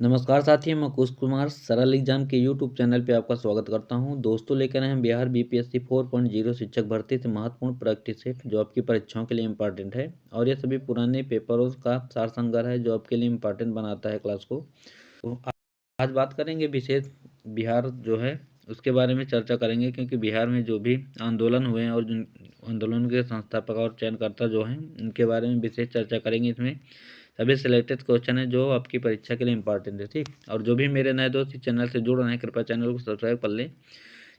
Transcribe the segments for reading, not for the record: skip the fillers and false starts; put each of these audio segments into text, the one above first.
नमस्कार साथियों, मैं कुश कुमार सरल एग्जाम के यूट्यूब चैनल पे आपका स्वागत करता हूं। दोस्तों, लेकर आए हैं बिहार बीपीएससी 4.0 शिक्षक भर्ती से महत्वपूर्ण प्रैक्टिस सेट जो आपकी परीक्षाओं के लिए इम्पॉर्टेंट है और ये सभी पुराने पेपरों का सार संग्रह है जो आपके लिए इम्पॉर्टेंट बनाता है क्लास को। तो आज बात करेंगे विशेष बिहार जो है उसके बारे में चर्चा करेंगे, क्योंकि बिहार में जो भी आंदोलन हुए हैं और जिन आंदोलन के संस्थापक और चयनकर्ता जो हैं उनके बारे में विशेष चर्चा करेंगे। इसमें सभी सिलेक्टेड क्वेश्चन है जो आपकी परीक्षा के लिए इंपॉर्टेंट है। ठीक, और जो भी मेरे नए दोस्त इस चैनल से जुड़ रहे हैं कृपया चैनल को सब्सक्राइब कर लें,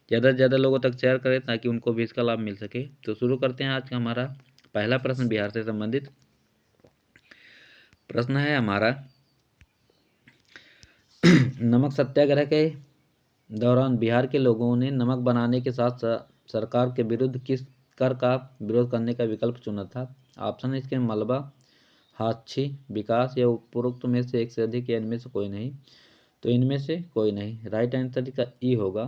ज़्यादा से ज़्यादा लोगों तक शेयर करें ताकि उनको भी इसका लाभ मिल सके। तो शुरू करते हैं आज का हमारा पहला प्रश्न बिहार से संबंधित प्रश्न है हमारा नमक सत्याग्रह के दौरान बिहार के लोगों ने नमक बनाने के साथ सरकार के विरुद्ध किस कर का विरोध करने का विकल्प चुना था? ऑप्शन है इसके मलबा, हाथी, विकास या उपरोक्त में से एक से अधिक या इनमें से कोई नहीं। तो इनमें से कोई नहीं, राइट आंसर इसका ई होगा।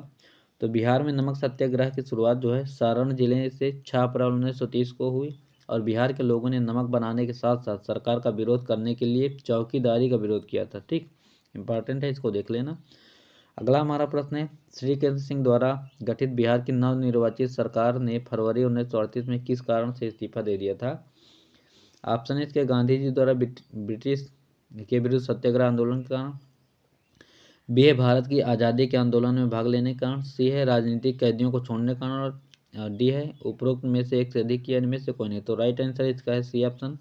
तो बिहार में नमक सत्याग्रह की शुरुआत जो है सारण जिले से 6 अप्रैल 1930 को हुई और बिहार के लोगों ने नमक बनाने के साथ साथ सरकार का विरोध करने के लिए चौकीदारी का विरोध किया था। ठीक, इंपॉर्टेंट है, इसको देख लेना। अगला हमारा प्रश्न है श्री कृष्ण सिंह द्वारा गठित बिहार की नवनिर्वाचित सरकार ने फरवरी 1938 में किस कारण से इस्तीफा दे दिया था? ऑप्शन है इसके गांधी जी द्वारा ब्रिटिश के विरुद्ध सत्याग्रह आंदोलन के कारण, बी है भारत की आज़ादी के आंदोलन में भाग लेने के कारण, सी है राजनीतिक कैदियों को छोड़ने के कारण और डी है उपरोक्त में से एक से अधिक या इनमें से कोई नहीं। तो राइट आंसर इसका है सी ऑप्शन,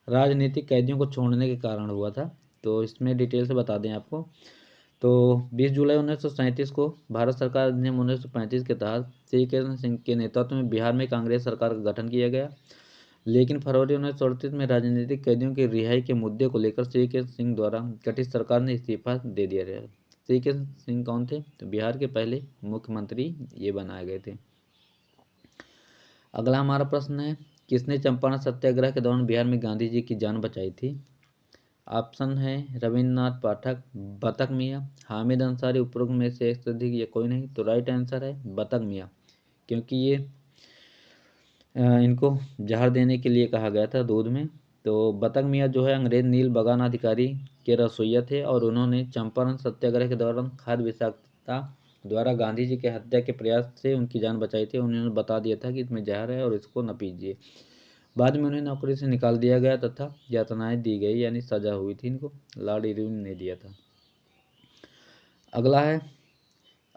राजनीतिक कैदियों को छोड़ने के कारण हुआ था। तो इसमें डिटेल से बता दें आपको, तो 20 जुलाई 1937 को भारत सरकार अधिनियम 1935 के तहत श्री कृष्ण सिंह के नेतृत्व में बिहार में कांग्रेस सरकार का गठन किया गया, लेकिन फरवरी 1938 में राजनीतिक कैदियों की रिहाई के मुद्दे को लेकर श्री कृष्ण सिंह द्वारा गठित सरकार ने इस्तीफा दे दिया गया। श्री कृष्ण सिंह कौन थे? तो बिहार के पहले मुख्यमंत्री ये बनाए गए थे। अगला हमारा प्रश्न है किसने चंपारण सत्याग्रह के दौरान बिहार में गांधी जी की जान बचाई थी? ऑप्शन है रविन्द्रनाथ पाठक, बतक मियाँ, हामिद अंसारी, उपरोक्त में से एक से अधिक या कोई नहीं। तो राइट आंसर है बतक मियाँ, क्योंकि ये इनको जहर देने के लिए कहा गया था दूध में। तो बतक मियाँ जो है अंग्रेज नील बगान अधिकारी के रसोइया थे और उन्होंने चंपारण सत्याग्रह के दौरान खाद्य विषाक्तता द्वारा गांधी जी के हत्या के प्रयास से उनकी जान बचाई थी। उन्होंने बता दिया था कि इसमें जहर है और इसको न पीजिए। बाद में उन्हें नौकरी से निकाल दिया गया तथा यातनाएं दी गई, यानी सजा हुई थी इनको, लॉर्ड इरविन ने दिया था। अगला है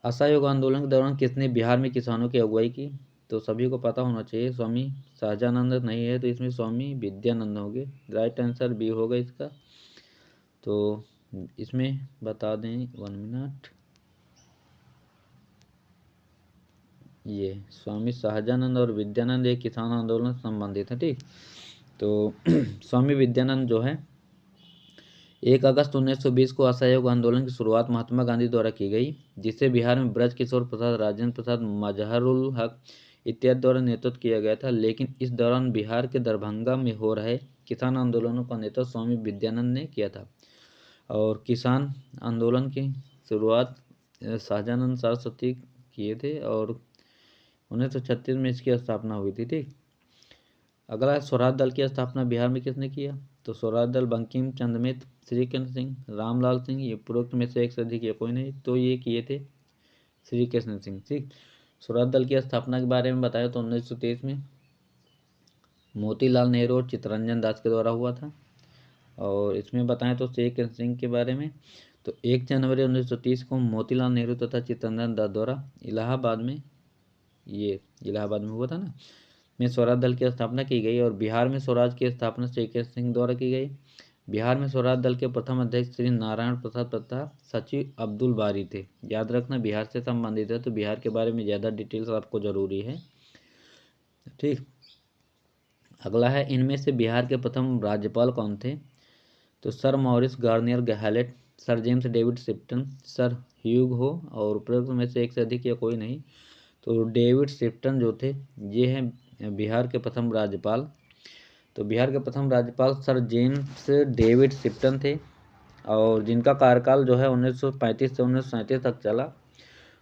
असहयोग आंदोलन के दौरान किसने बिहार में किसानों की अगुवाई की? तो सभी को पता होना चाहिए, स्वामी सहजानंद नहीं है तो इसमें स्वामी विद्यानंद होंगे। राइट आंसर बी होगा इसका। तो इसमें बता दें 1 मिनट, ये स्वामी सहजानंद और विद्यानंद एक किसान आंदोलन से संबंधित है। ठीक, तो स्वामी विद्यानंद जो है 1 अगस्त 1920 को असहयोग आंदोलन की शुरुआत महात्मा गांधी द्वारा की गई, जिसे बिहार में ब्रज किशोर प्रसाद, राजेंद्र प्रसाद, मजहरुल हक इत्यादि द्वारा नेतृत्व किया गया था। लेकिन इस दौरान बिहार के दरभंगा में हो रहे किसान आंदोलनों का नेतृत्व स्वामी विद्यानंद ने किया था और किसान आंदोलन की शुरुआत सहजानंद सरस्वती किए थे और 1936 में इसकी स्थापना हुई थी। ठीक, अगला स्वराज दल की स्थापना बिहार में किसने किया? तो स्वराज दल बंकिम चंद्र मित्र, श्री कृष्ण सिंह, रामलाल सिंह, ये उपरोक्त में से एक से अधिक या कोई नहीं। तो ये किए थे श्री कृष्ण सिंह। ठीक, स्वराज दल की स्थापना के बारे में बताया तो 1923 में मोतीलाल नेहरू और चित्तरंजन दास के द्वारा हुआ था। और इसमें बताएं तो श्री कृष्ण सिंह के बारे में तो 1 जनवरी 1930 को मोतीलाल नेहरू तथा चित्तरंजन दास द्वारा इलाहाबाद में हुआ था ना, में स्वराज दल की स्थापना की गई और बिहार में स्वराज की स्थापना श्री कृष्ण सिंह द्वारा की गई। बिहार में स्वराज दल के प्रथम अध्यक्ष श्री नारायण प्रसाद तथा सचिव अब्दुल बारी थे। याद रखना बिहार से संबंधित है तो बिहार के बारे में ज़्यादा डिटेल्स आपको जरूरी है। ठीक, अगला है इनमें से बिहार के प्रथम राज्यपाल कौन थे? तो sir Maurice Garnier Hallett, sir James David Sifton, sir Hugh हो और उपरोक्त में से एक से अधिक या कोई नहीं। तो डेविड शिफ्टन जो थे ये हैं बिहार के प्रथम राज्यपाल। तो बिहार के प्रथम राज्यपाल सर जेम्स डेविड शिफ्टन थे और जिनका कार्यकाल जो है 1935 से 1937 तक चला।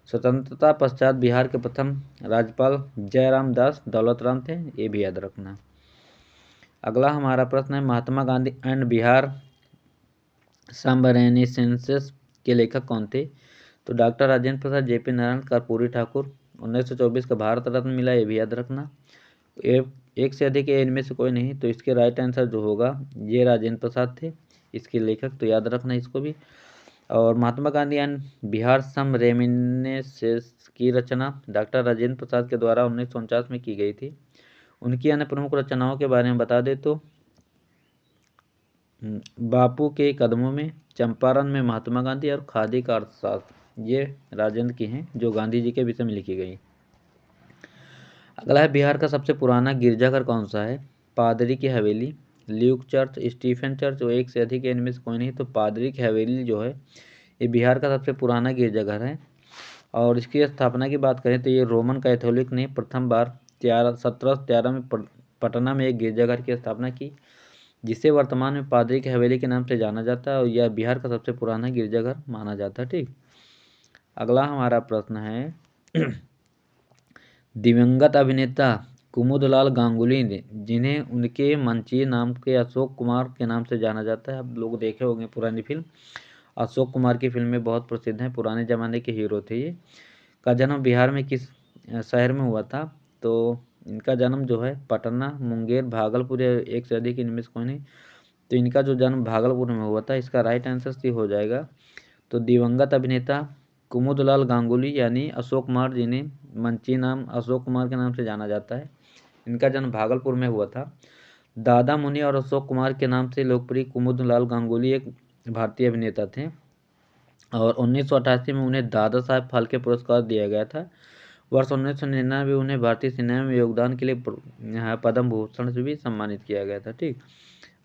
स्वतंत्रता पश्चात बिहार के प्रथम राज्यपाल जयराम दास दौलतराम थे, ये भी याद रखना। अगला हमारा प्रश्न है महात्मा गांधी एंड बिहार सबरेनिसेंसेस के लेखक कौन थे? तो डॉक्टर राजेंद्र प्रसाद, जेपी नारायण, कर्पूरी ठाकुर। 1924 का भारत रत्न मिला, ये भी याद रखना। एक से अधिक है, इनमें से कोई नहीं, तो इसके राइट आंसर जो होगा ये राजेंद्र प्रसाद थे इसके लेखक, तो याद रखना इसको भी। और महात्मा गांधी एंड बिहार सम रेमिनेसेस की रचना डॉक्टर राजेंद्र प्रसाद के द्वारा 1949 में की गई थी। उनकी अन्य प्रमुख रचनाओं के बारे में बता दे तो बापू के कदमों में, चंपारण में महात्मा गांधी और खादी का अर्थशास्त्र, ये राजेंद्र की हैं जो गांधी जी के विषय में लिखी गई। अगला है बिहार का सबसे पुराना गिरजाघर कौन सा है? पादरी की हवेली, ल्यूक चर्च, स्टीफन चर्च, वो एक से अधिक है, इनमें से कोई नहीं, तो पादरी की हवेली जो है ये बिहार का सबसे पुराना गिरजाघर है। और इसकी स्थापना की बात करें तो ये रोमन कैथोलिक ने प्रथम बार 1713 में पटना में एक गिरजाघर की स्थापना की, जिसे वर्तमान में पादरी की हवेली के नाम से जाना जाता है, और यह बिहार का सबसे पुराना गिरजाघर माना जाता है। ठीक, अगला हमारा प्रश्न है दिवंगत अभिनेता कुमुदलाल गांगुली ने, जिन्हें उनके मंची नाम के अशोक कुमार के नाम से जाना जाता है, आप लोग देखे होंगे पुरानी फिल्म, अशोक कुमार की फिल्में बहुत प्रसिद्ध हैं, पुराने ज़माने के हीरो थे ये, का जन्म बिहार में किस शहर में हुआ था? तो इनका जन्म जो है पटना, मुंगेर, भागलपुर या एक से अधिक, इनमें से कोई नहीं, तो इनका जो जन्म भागलपुर में हुआ था, इसका राइट आंसर सी हो जाएगा। तो दिवंगत अभिनेता कुमुदलाल गांगुली यानी अशोक कुमार, जिन्हें मंची नाम अशोक कुमार के नाम से जाना जाता है, इनका जन्म भागलपुर में हुआ था। दादा मुनि और अशोक कुमार के नाम से लोकप्रिय कुमुदलाल गांगुली एक भारतीय अभिनेता थे, और 1988 में उन्हें दादा साहेब फाल्के पुरस्कार दिया गया था। वर्ष 1999 में उन्हें भारतीय सिनेमा में योगदान के लिए पद्म भूषण से भी सम्मानित किया गया था। ठीक,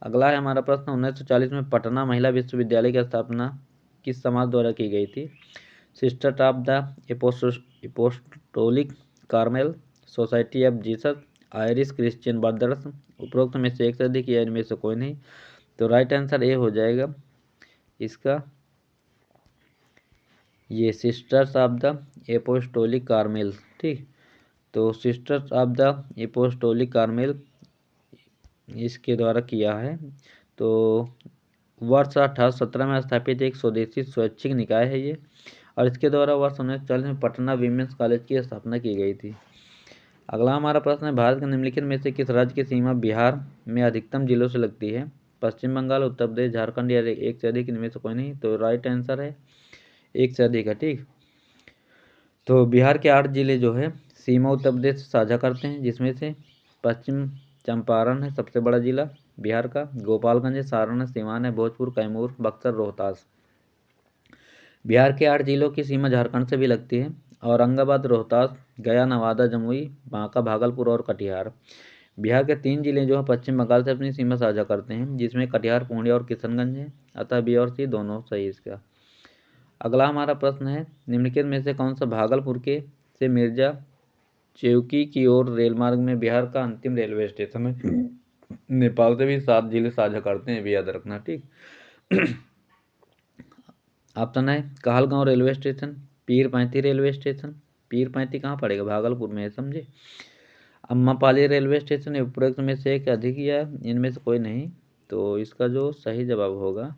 अगला है हमारा प्रश्न 1940 में पटना महिला विश्वविद्यालय की स्थापना किस समाज द्वारा की गई थी? Sister of the apostolic Carmel, society of Jesus, Irish Christian brothers, उपरोक्त में से एक से अधिक या इनमें से कोई नहीं, तो राइट आंसर ए हो जाएगा इसका, ये sisters of the apostolic Carmel. ठीक, तो sisters of the apostolic Carmel इसके द्वारा किया है। तो वर्ष 1817 में स्थापित एक स्वदेशी स्वैच्छिक निकाय है ये, और इसके द्वारा वर्ष 1940 में पटना विमेंस कॉलेज की स्थापना की गई थी। अगला हमारा प्रश्न है भारत के निम्नलिखित में से किस राज्य की सीमा बिहार में अधिकतम जिलों से लगती है? पश्चिम बंगाल, उत्तर प्रदेश, झारखंड या एक से अधिक, इनमें से कोई नहीं, तो राइट आंसर है एक से अधिक है। ठीक, तो बिहार के 8 जिले जो है सीमा उत्तर प्रदेश से साझा करते हैं, जिसमें से पश्चिम चंपारण है सबसे बड़ा जिला बिहार का, गोपालगंज है, सारण है, सिवान है, भोजपुर, कैमूर, बक्सर, रोहतास। बिहार के 8 जिलों की सीमा झारखंड से भी लगती है, औरंगाबाद, रोहतास, गया, नवादा, जमुई, बांका, भागलपुर और कटिहार। बिहार के 3 जिले जो है पश्चिम बंगाल से अपनी सीमा साझा करते हैं, जिसमें कटिहार, पूर्णिया और किशनगंज है, अतः बी और सी दोनों सही इसका। अगला हमारा प्रश्न है निम्नलिखित में से कौन सा भागलपुर के से मिर्जा चेवकी की ओर रेल मार्ग में बिहार का अंतिम रेलवे स्टेशन है? नेपाल से भी 7 जिले साझा करते हैं, भी याद रखना। ठीक, ऑप्शन है Kahalgaon railway station, Pirpainti railway station, Pirpainti कहाँ पड़ेगा? भागलपुर में है, समझे, अम्मापाली रेलवे स्टेशन, उपरोक्त में से एक अधिक या इनमें से कोई नहीं, तो इसका जो सही जवाब होगा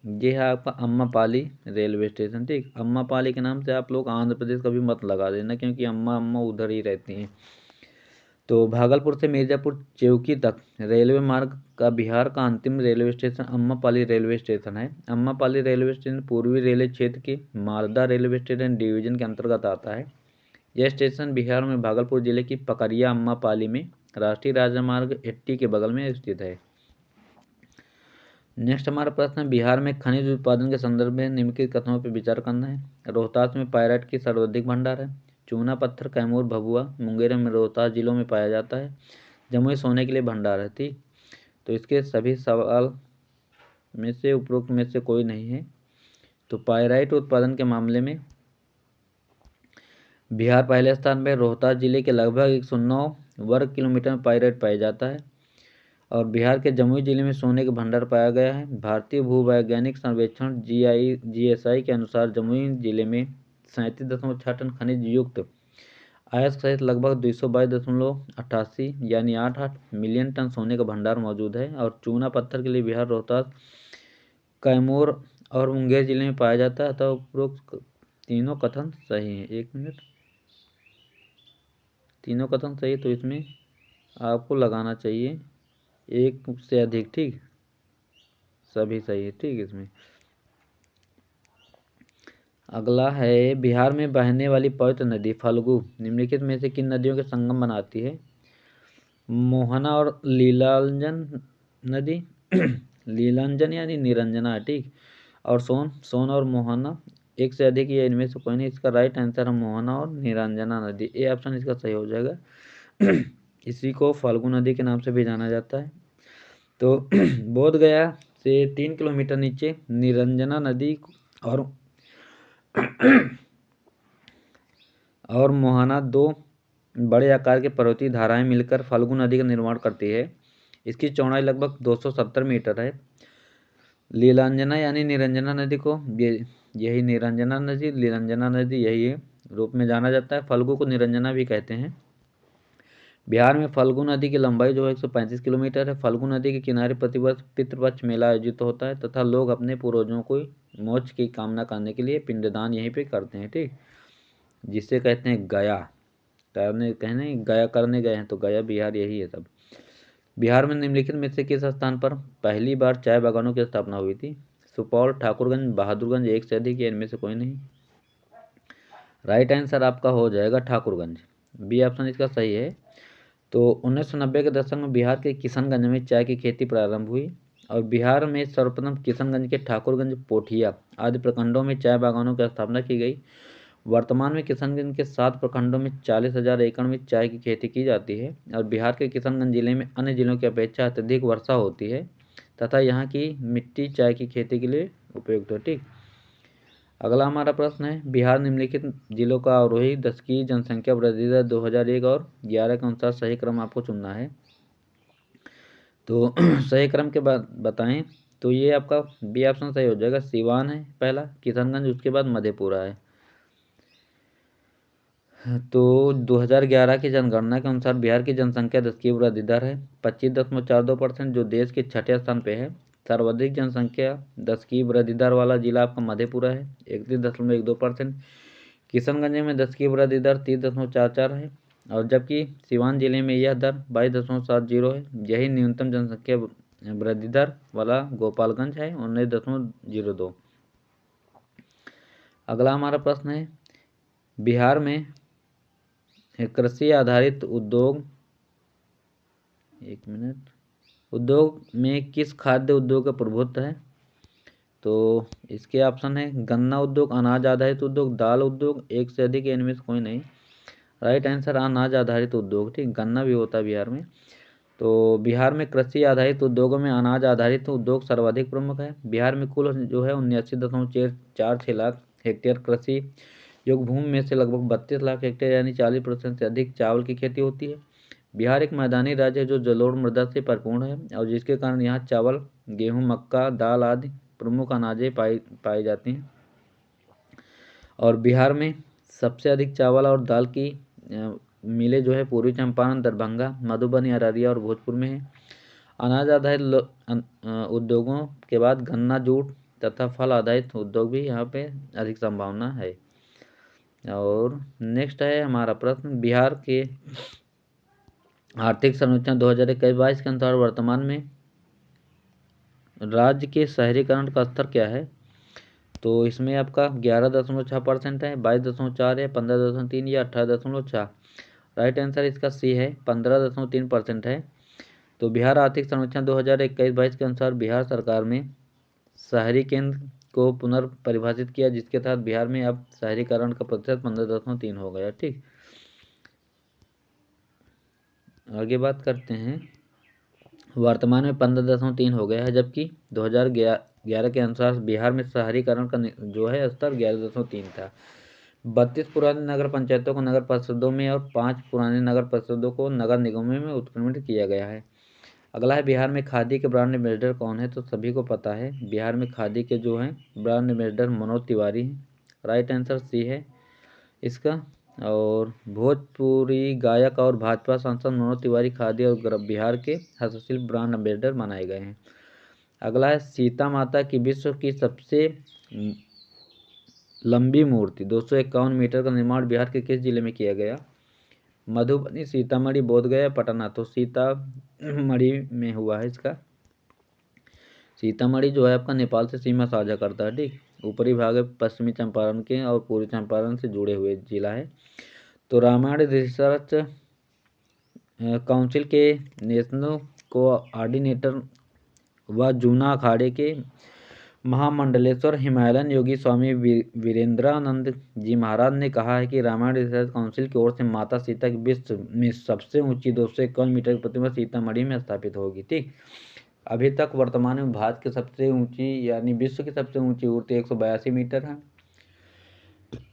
ये है आपका अम्मापाली रेलवे स्टेशन। ठीक, अम्मापाली के नाम से आप लोग आंध्र प्रदेश का भी मत लगा देना, क्योंकि अम्मा अम्मा उधर ही रहती हैं। तो भागलपुर से मिर्जापुर चेवकी तक रेलवे मार्ग का बिहार का अंतिम रेलवे स्टेशन अम्मापाली रेलवे स्टेशन है। अम्मापाली रेलवे स्टेशन पूर्वी रेलवे क्षेत्र के मालदा रेलवे स्टेशन डिवीजन के अंतर्गत आता है। यह स्टेशन बिहार में भागलपुर जिले की पकरिया अम्मापाली में राष्ट्रीय राजमार्ग 80 के बगल में स्थित है। नेक्स्ट हमारा प्रश्न है बिहार में खनिज उत्पादन के संदर्भ में निम्नलिखित कथनों पर विचार करना है। रोहतास में पायराइट की सर्वाधिक भंडार है। चूना पत्थर कैमूर, भभुआ, मुंगेर में रोहतास जिलों में पाया जाता है। जमुई सोने के लिए भंडार है। ठीक, तो इसके सभी सवाल में से उपरोक्त में से कोई नहीं है। तो पायराइट उत्पादन के मामले में बिहार पहले स्थान पर, रोहतास जिले के लगभग 109 वर्ग किलोमीटर में पायराइट पाया जाता है। और बिहार के जमुई जिले में सोने का भंडार पाया गया है। भारतीय भूवैज्ञानिक सर्वेक्षण GISI के अनुसार जमुई जिले में 37.6 टन खनिज युक्त अयस्क सहित लगभग 222.88 यानी 88 मिलियन टन सोने का भंडार मौजूद है। और चूना पत्थर के लिए बिहार रोहतास कैमूर और मुंगेर जिले में पाया जाता है, अतः उपरोक्त तीनों कथन सही हैं। 1 मिनट, तीनों कथन सही, तो इसमें आपको लगाना चाहिए 1 से अधिक। ठीक, सभी सही है। ठीक, इसमें अगला है, बिहार में बहने वाली पवित्र नदी फल्गु निम्नलिखित में से किन नदियों के संगम बनाती है? मोहना और लीलांजन नदी लीलांजन यानी निरंजना है। ठीक, और सोन और मोहना, एक से अधिक या इनमें से कोई नहीं। इसका राइट आंसर है मोहना और निरंजना नदी, ए ऑप्शन इसका सही हो जाएगा। इसी को फाल्गु नदी के नाम से भी जाना जाता है। तो बोध गया से 3 किलोमीटर नीचे निरंजना नदी और मोहना दो बड़े आकार के पर्वतीय धाराएं मिलकर फाल्गु नदी का निर्माण करती है। इसकी चौड़ाई लगभग 270 मीटर है। लीलांजना यानी निरंजना नदी को यही निरंजना नदी लीलांजना नदी यही रूप में जाना जाता है। फल्गु को निरंजना भी कहते हैं। बिहार में फल्गु नदी की लंबाई जो है 135 किलोमीटर है। फल्गु नदी के किनारे प्रतिवर्ष पितृपक्ष मेला आयोजित होता है तथा लोग अपने पूर्वजों को मोक्ष की कामना करने के लिए पिंडदान यहीं पे करते हैं। ठीक, जिसे कहते हैं गया कहने गया करने गए हैं, तो गया बिहार यही है सब। बिहार में निम्नलिखित में से किस स्थान पर पहली बार चाय बागानों की स्थापना हुई थी? सुपौल, ठाकुरगंज, बहादुरगंज, एक से अधिक या इनमें से कोई नहीं। राइट आंसर आपका हो जाएगा ठाकुरगंज, बी ऑप्शन इसका सही है। तो 1990 के दशक में बिहार के किशनगंज में चाय की खेती प्रारंभ हुई और बिहार में सर्वप्रथम किशनगंज के ठाकुरगंज, पोठिया आदि प्रखंडों में चाय बागानों की स्थापना की गई। वर्तमान में किशनगंज के 7 प्रखंडों में 40,000 एकड़ में चाय की खेती की जाती है और बिहार के किशनगंज जिले में अन्य जिलों की अपेक्षा अत्यधिक वर्षा होती है तथा यहाँ की मिट्टी चाय की खेती के लिए उपयुक्त है। ठीक, अगला हमारा प्रश्न है, बिहार निम्नलिखित जिलों का अवरोही दशकीय जनसंख्या वृद्धि दर 2001 और 11 के अनुसार सही क्रम आपको चुनना है। तो सही क्रम के बाद बताएं, तो ये आपका बी ऑप्शन सही हो जाएगा। सिवान है पहला, किशनगंज, उसके बाद मधेपुरा है। तो 2011 की जनगणना के अनुसार बिहार की जनसंख्या दशकीय वृद्धि दर है 25.42%, जो देश के 6ठे स्थान पे है। सर्वाधिक जनसंख्या दशकीय वृद्धि दर वाला जिला आपका मधेपुरा है 31.12%। किशनगंज में दशकीय वृद्धि दर 30.44 है और जबकि सिवान जिले में यह दर 22.70 है। यही न्यूनतम जनसंख्या वृद्धि दर वाला गोपालगंज है 19.02। अगला हमारा प्रश्न है, बिहार में कृषि आधारित उद्योग में किस खाद्य उद्योग का प्रभुत्व है? तो इसके ऑप्शन है गन्ना उद्योग, अनाज आधारित उद्योग, दाल उद्योग, एक से अधिक या इनमें से कोई नहीं। राइट आंसर अनाज आधारित उद्योग। ठीक, गन्ना भी होता है बिहार में। तो बिहार में कृषि आधारित उद्योगों में अनाज आधारित उद्योग सर्वाधिक प्रमुख है। बिहार में कुल जो है 79.46 लाख हेक्टेयर कृषि योग भूमि में से लगभग 32 लाख हेक्टेयर यानी 40% से अधिक चावल की खेती होती है। बिहार एक मैदानी राज्य है जो जलोढ़ मृदा से परिपूर्ण है और जिसके कारण यहाँ चावल, गेहूँ, मक्का, दाल आदि प्रमुख अनाजें पाई जाती हैं। और बिहार में सबसे अधिक चावल और दाल की मिलें जो है पूर्वी चंपारण, दरभंगा, मधुबनी, अररिया और भोजपुर में है। अनाज आधारित उद्योगों के बाद गन्ना, जूट तथा फल आधारित उद्योग भी यहाँ पे अधिक संभावना है। और नेक्स्ट है हमारा प्रश्न, बिहार के आर्थिक सर्वेक्षण 2021-22 के अनुसार वर्तमान में राज्य के शहरीकरण का स्तर क्या है? तो इसमें आपका 11.6% है, 22.4 है, 15.3 या 18.6। राइट आंसर इसका सी है, 15.3% है। तो बिहार आर्थिक सर्वेक्षण 2021-22 के अनुसार बिहार सरकार में शहरी केंद्र को पुनर्परिभाषित किया जिसके तहत बिहार में अब शहरीकरण का प्रतिशत 15.3 हो गया। ठीक, आगे बात करते हैं, वर्तमान में 15.3 हो गया है जबकि 2011 के अनुसार बिहार में शहरीकरण का जो है स्तर 11.3 था। 32 पुराने नगर पंचायतों को नगर परिषदों में और 5 पुराने नगर परिषदों को नगर निगमों में उत्क्रमित किया गया है। अगला है, बिहार में खादी के ब्रांड एम्बेसडर कौन है? तो सभी को पता है बिहार में खादी के जो हैं ब्रांड एम्बेसडर मनोज तिवारी हैं। राइट आंसर सी है इसका। और भोजपुरी गायक और भाजपा सांसद मनोज तिवारी खादी और बिहार के हस्तशिल्प ब्रांड एम्बेसडर बनाए गए हैं। अगला है सीता माता की विश्व की सबसे लंबी मूर्ति 251 मीटर का निर्माण बिहार के किस जिले में किया गया? मधुबनी, सीतामढ़ी, बोधगया, पटना। तो सीतामढ़ी में हुआ है इसका। सीतामढ़ी जो है आपका नेपाल से सीमा साझा करता है, ठीक। ऊपरी भाग है पश्चिमी चंपारण के और पूर्वी चंपारण से जुड़े हुए जिला है। तो रामायण रिसर्च काउंसिल के नेशनल कोऑर्डिनेटर व जूना अखाड़े के महामंडलेश्वर हिमालयन योगी स्वामी वीरेंद्रानंद जी महाराज ने कहा है कि रामायण रिसर्च काउंसिल की ओर से माता सीता की विश्व में सबसे ऊंची 251 मीटर की प्रतिमा सीतामढ़ी में स्थापित होगी, ठीक। अभी तक वर्तमान में भारत की सबसे ऊंची यानी विश्व की सबसे ऊंची मूर्ति 182 मीटर है।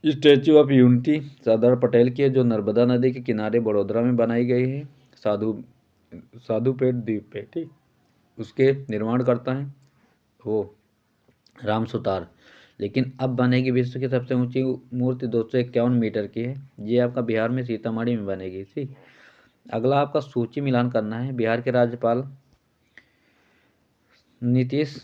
Statue of unity Sardar Patel की है, जो नर्मदा नदी के किनारे बड़ोदरा में बनाई गई है, साधुपेट द्वीप पे, ठीक। उसके निर्माण करता है वो राम सुतार। लेकिन अब बनेगी विश्व की सबसे ऊंची मूर्ति 251 मीटर की है। ये आपका बिहार में सीतामढ़ी में बनेगी, ठीक। अगला आपका सूची मिलान करना है। बिहार के राज्यपाल नीतीश,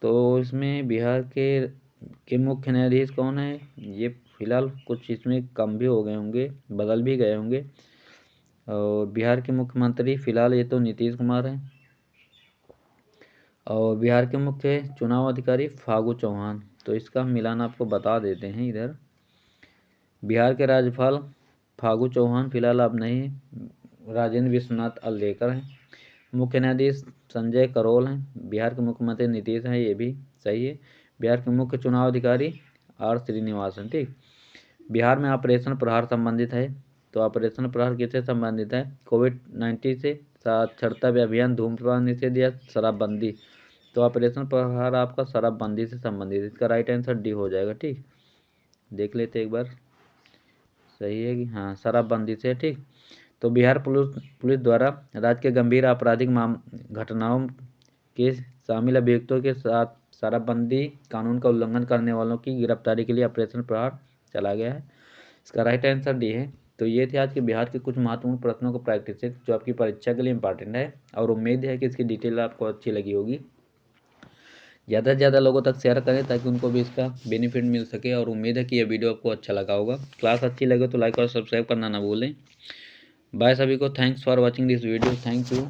तो इसमें बिहार के मुख्य न्यायाधीश कौन है? ये फिलहाल कुछ इसमें कम भी हो गए होंगे, बदल भी गए होंगे। और बिहार के मुख्यमंत्री फिलहाल ये तो नीतीश कुमार हैं। और बिहार के मुख्य चुनाव अधिकारी फागू चौहान। तो इसका मिलान आपको बता देते हैं इधर। बिहार के राज्यपाल फागू चौहान फिलहाल अब नहीं, राजेंद्र विश्वनाथ अल्लेकर हैं। मुख्य न्यायाधीश संजय करोल हैं। बिहार के मुख्यमंत्री नीतीश हैं, ये भी सही है। बिहार के मुख्य चुनाव अधिकारी आर श्रीनिवासन, ठीक। बिहार में ऑपरेशन प्रहार संबंधित है। तो ऑपरेशन प्रहार किससे संबंधित है? कोविड-19 से, साक्षरता अभियान, धूम्रपान निषेध या शराबबंदी। तो ऑपरेशन प्रहार आपका शराबबंदी से संबंधित, इसका राइट आंसर डी हो जाएगा, ठीक। देख लेते एक बार, सही है कि हाँ, शराबबंदी से, ठीक। तो बिहार पुलिस द्वारा राज्य के गंभीर आपराधिक घटनाओं के शामिल अभियुक्तों के साथ शराबबंदी कानून का उल्लंघन करने वालों की गिरफ्तारी के लिए ऑपरेशन प्रहार चला गया है। इसका राइट आंसर डी है। तो ये थे आज के बिहार के कुछ महत्वपूर्ण प्रश्नों को प्रैक्टिस जो आपकी परीक्षा के लिए इंपॉर्टेंट है, और उम्मीद है कि इसकी डिटेल आपको अच्छी लगी होगी। ज़्यादा से ज़्यादा लोगों तक शेयर करें ताकि उनको भी इसका बेनिफिट मिल सके, और उम्मीद है कि यह वीडियो आपको अच्छा लगा होगा। क्लास अच्छी लगे तो लाइक और सब्सक्राइब करना ना भूलें। बाय सभी को, thanks for watching this video, thank you.